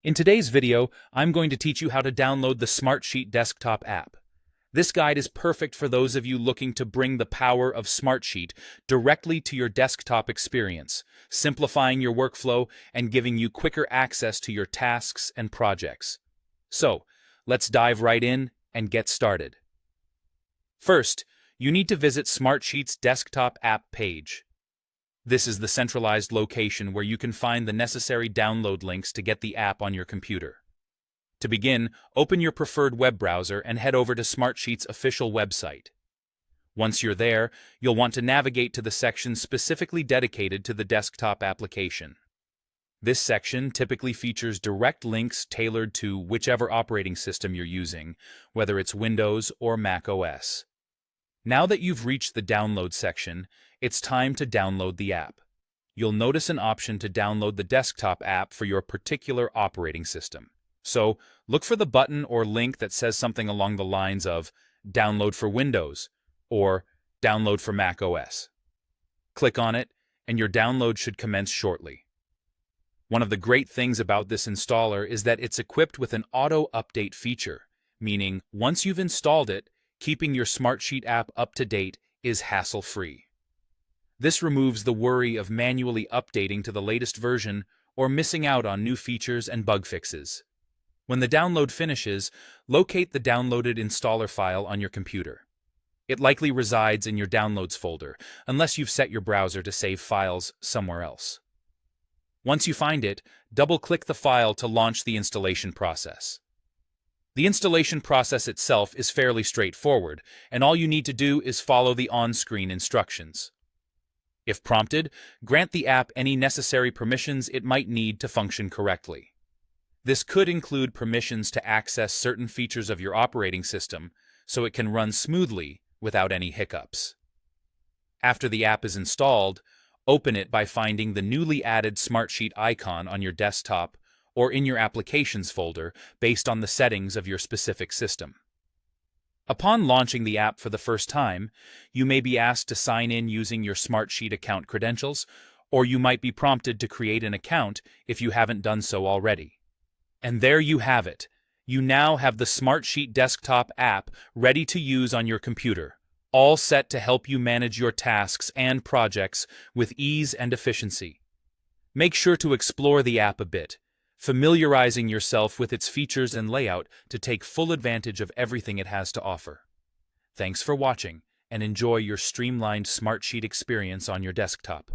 In today's video, I'm going to teach you how to download the Smartsheet desktop app. This guide is perfect for those of you looking to bring the power of Smartsheet directly to your desktop experience, simplifying your workflow and giving you quicker access to your tasks and projects. So, let's dive right in and get started. First, you need to visit Smartsheet's desktop app page. This is the centralized location where you can find the necessary download links to get the app on your computer. To begin, open your preferred web browser and head over to Smartsheet's official website. Once you're there, you'll want to navigate to the section specifically dedicated to the desktop application. This section typically features direct links tailored to whichever operating system you're using, whether it's Windows or Mac OS. Now that you've reached the download section, it's time to download the app. You'll notice an option to download the desktop app for your particular operating system. So, look for the button or link that says something along the lines of Download for Windows or Download for Mac OS. Click on it, and your download should commence shortly. One of the great things about this installer is that it's equipped with an auto-update feature, meaning once you've installed it, keeping your Smartsheet app up to date is hassle-free. This removes the worry of manually updating to the latest version or missing out on new features and bug fixes. When the download finishes, locate the downloaded installer file on your computer. It likely resides in your Downloads folder, unless you've set your browser to save files somewhere else. Once you find it, double-click the file to launch the installation process. The installation process itself is fairly straightforward, and all you need to do is follow the on-screen instructions. If prompted, grant the app any necessary permissions it might need to function correctly. This could include permissions to access certain features of your operating system so it can run smoothly without any hiccups. After the app is installed, open it by finding the newly added Smartsheet icon on your desktop or in your Applications folder based on the settings of your specific system. Upon launching the app for the first time, you may be asked to sign in using your Smartsheet account credentials, or you might be prompted to create an account if you haven't done so already. And there you have it. You now have the Smartsheet desktop app ready to use on your computer, all set to help you manage your tasks and projects with ease and efficiency. Make sure to explore the app a bit, familiarizing yourself with its features and layout to take full advantage of everything it has to offer. Thanks for watching, and enjoy your streamlined Smartsheet experience on your desktop.